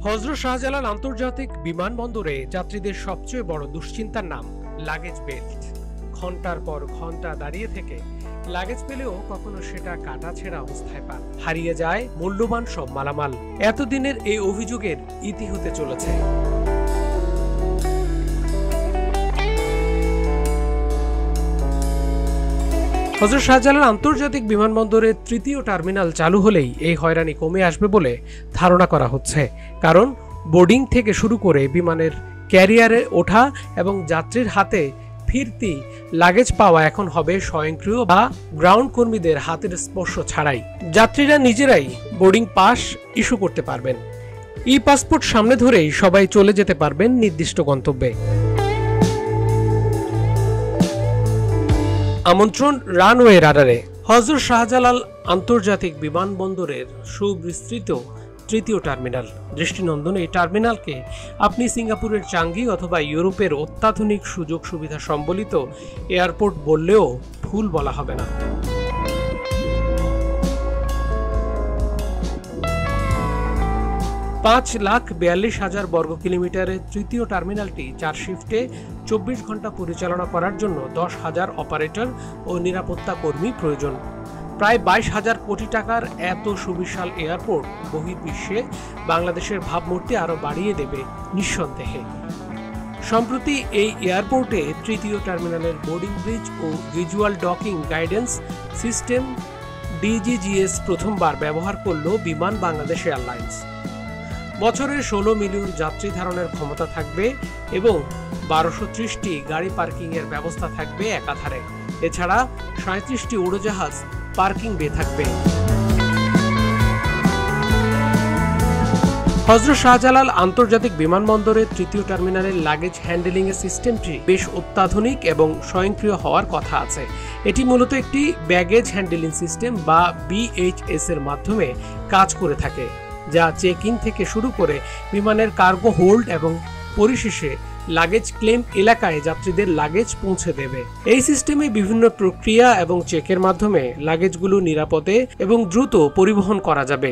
হযরত শাহজালাল আন্তর্জাতিক বিমানবন্দরে যাত্রীদের সবচেয়ে বড় দুশ্চিন্তার নাম লাগেজ বেল্ট। ঘন্টার পর ঘন্টা দাঁড়িয়ে থেকে লাগেজ পেলেও কখনো সেটা কাটাছেঁড়া অবস্থায় পান, হারিয়ে যায় মূল্যবান সব মালামাল। এতদিনের এই অভিযোগের ইতি হতে চলেছে। হযরত শাহজালাল আন্তর্জাতিক বিমানবন্দরের তৃতীয় টার্মিনাল চালু হলেই এই হয়রানি কমে আসবে বলে ধারণা করা হচ্ছে। কারণ বোর্ডিং থেকে শুরু করে বিমানের ক্যারিয়ারে ওঠা এবং যাত্রীর হাতে ফিরতি লাগেজ পাওয়া এখন হবে স্বয়ংক্রিয় বা গ্রাউন্ড কর্মীদের হাতের স্পর্শ ছাড়াই। যাত্রীরা নিজেরাই বোর্ডিং পাস ইস্যু করতে পারবেন। ই পাসপোর্ট সামনে ধরেই সবাই চলে যেতে পারবেন নির্দিষ্ট গন্তব্যে। আমন্ত্রণ রানওয়ে রাডারে। হযরত শাহজালাল আন্তর্জাতিক বিমানবন্দরের সুবিস্তৃত তৃতীয় টার্মিনাল। দৃষ্টিনন্দন এই টার্মিনালকে আপনি সিঙ্গাপুরের চাঙ্গি অথবা ইউরোপের অত্যাধুনিক সুযোগ সুবিধা সম্বলিত এয়ারপোর্ট বললেও ভুল বলা হবে না। $5,42,000 বর্গ কিলোমিটারের তৃতীয় টার্মিনালটি 4 শিফটে 24 ঘন্টা পরিচালনা করার জন্য 10,000 অপারেটর ও নিরাপত্তা কর্মী প্রয়োজন। প্রায় 22,000 কোটি টাকার এত সুবিশাল এয়ারপোর্ট বহির্বিশ্বে বাংলাদেশের ভাবমূর্তি আরও বাড়িয়ে দেবে নিঃসন্দেহে। সম্প্রতি এই এয়ারপোর্টে তৃতীয় টার্মিনালের বোর্ডিং ব্রিজ ও visual docking guidance system DGGS প্রথমবার ব্যবহার করল বিমান বাংলাদেশ এয়ারলাইন্স। বছরে 16 মিলিয়ন যাত্রী ধারণের ক্ষমতা থাকবে এবং 1230টি গাড়ি পার্কিং এর ব্যবস্থা থাকবে একাধারে। এছাড়া 37টি উড়োজাহাজ পার্কিং বে থাকবে। হযরত শাহজালাল আন্তর্জাতিক বিমানবন্দরের তৃতীয় টার্মিনালের লাগেজ হ্যান্ডেলিং এর সিস্টেমটি বেশ অত্যাধুনিক এবং স্বয়ংক্রিয় হওয়ার কথা আছে। এটি মূলত একটি ব্যাগেজ হ্যান্ডেলিং সিস্টেম বা BHS এর মাধ্যমে কাজ করে থাকে, যা চেক ইন থেকে শুরু করে বিমানের কার্গো হোল্ড এবং পরিশেষে লাগেজ ক্লেম এলাকায় যাত্রীদের লাগেজ পৌঁছে দেবে। এই সিস্টেমে বিভিন্ন প্রক্রিয়া এবং চেকের মাধ্যমে লাগেজগুলো নিরাপদে এবং দ্রুত পরিবহন করা যাবে।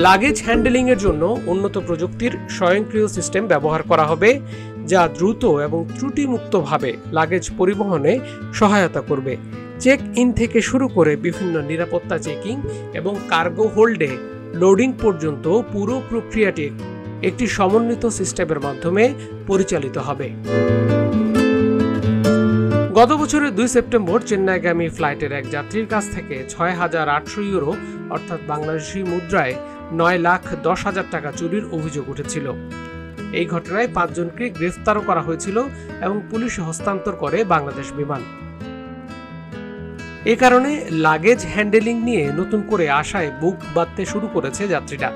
লাগেজ হ্যান্ডেলিং এর জন্য উন্নত প্রযুক্তির স্বয়ংক্রিয় সিস্টেম ব্যবহার করা হবে, যা দ্রুত এবং ত্রুটিমুক্তভাবে লাগেজ পরিবহনে সহায়তা করবে। চেক ইন থেকে শুরু করে বিভিন্ন নিরাপত্তা চেকিং এবং কার্গো হোল্ডে লোডিং পর্যন্ত পুরো প্রক্রিয়াটি একটি সমন্বিত সিস্টেমের মাধ্যমে পরিচালিত হবে। গত বছরের 2 সেপ্টেম্বর চেন্নাইগামী ফ্লাইটের এক যাত্রীর কাছ থেকে 6,800 ইউরো অর্থাৎ বাংলাদেশি মুদ্রায় 9,10,000 টাকা চুরির অভিযোগ উঠেছিল। এই ঘটনায় 5 জনকে গ্রেফতারও করা হয়েছিল এবং পুলিশে হস্তান্তর করে বাংলাদেশ বিমান। এ কারণে লাগেজ হ্যান্ডেলিং নিয়ে নতুন করে আশায় বুক বাঁধতে শুরু করেছে যাত্রীরা।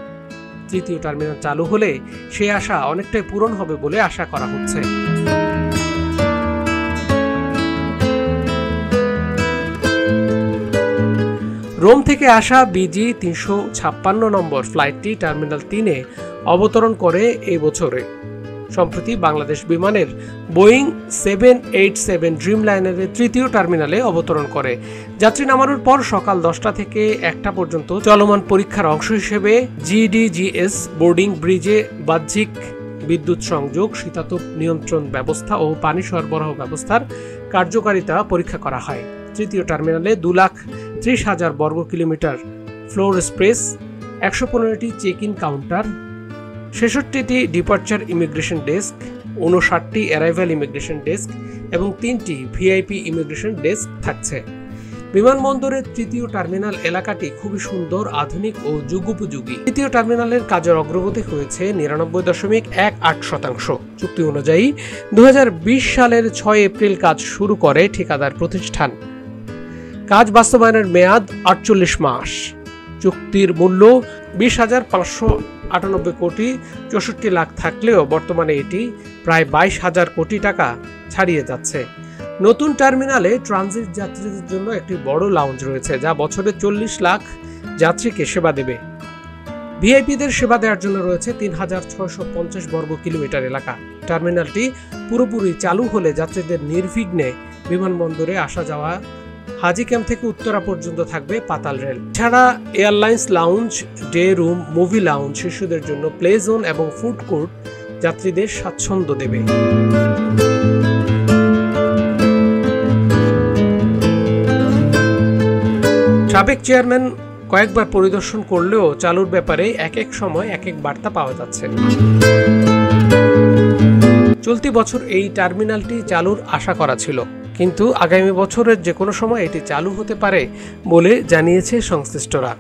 তৃতীয় টার্মিনাল চালু হলে সেই আশা অনেকটাই পূরণ হবে বলে আশা করা হচ্ছে। রোম থেকে আসা BG 356 নম্বর ফ্লাইটটি টার্মিনাল 3-এ অবতরণ করে এই বছরে। সম্প্রতি বাংলাদেশ বিমানের বোয়িং 787 ড্রিমলাইনারের তৃতীয় টার্মিনালে অবতরণ করে। যাত্রী নামানোর পর সকাল 10টা থেকে 1টা পর্যন্ত চলমান পরীক্ষার অংশ হিসেবে GDGS বোর্ডিং ব্রিজে বাহ্যিক বিদ্যুৎ সংযোগ, শীতাতপ নিয়ন্ত্রণ ব্যবস্থা ও পানি সরবরাহ ব্যবস্থার কার্যকারিতা পরীক্ষা করা হয়। তৃতীয় টার্মিনালে 2,30,000 বর্গ কিলোমিটার ফ্লোর স্পেস, 115টি চেক ইন কাউন্টার, 66টি ডিপার্চার ইমিগ্রেশন ডেস্ক, 59টি অ্যারাইভাল ইমিগ্রেশন ডেস্ক এবং 3টি VIP ইমিগ্রেশন ডেস্ক থাকছে। বিমানবন্দরের তৃতীয় টার্মিনাল এলাকাটি খুবই সুন্দর, আধুনিক ও যুগোপযোগী। তৃতীয় টার্মিনালের কাজের অগ্রগতি হয়েছে 99.18%। চুক্তি অনুযায়ী 2020 সালের 6 এপ্রিল কাজ শুরু করে ঠিকাদার প্রতিষ্ঠান। কাজ বাস্তবায়নের মেয়াদ 48 মাস। চুক্তির মূল্য 20,598 কোটি 64 লাখ থাকলেও বর্তমানে এটি প্রায় 22,000 কোটি টাকা ছাড়িয়ে যাচ্ছে। নতুন টার্মিনালে ট্রানজিট যাত্রীদের জন্য একটি বড় লাউঞ্জ রয়েছে, যা বছরে 40 লাখ যাত্রীকে সেবা দেবে। ভিআইপিদের সেবা দেওয়ার জন্য রয়েছে 3,650 বর্গ কিলোমিটার এলাকা। টার্মিনালটি পুরোপুরি চালু হলে যাত্রীদের নির্বিঘ্নে বিমানবন্দরে আসা যাওয়া হাজি ক্যাম্প থেকে উত্তরা পর্যন্ত থাকবে পাতাল রেল। ছাড়া airlines lounge, day room, movie lounge, শিশুদের জন্য প্লে জোন এবং ফুড কোর্ট যাত্রীদের স্বাচ্ছন্দ্য দেবে। সাবেক চেয়ারম্যান কয়েকবার পরিদর্শন করলেও চালুর ব্যাপারে এক এক সময় এক এক বার্তা পাওয়া যাচ্ছে। চলতি বছর এই টার্মিনালটি চালুর আশা করা ছিল, কিন্তু আগামী বছরের যে কোনো সময় এটি চালু হতে পারে বলে জানিয়েছে সংশ্লিষ্টরা।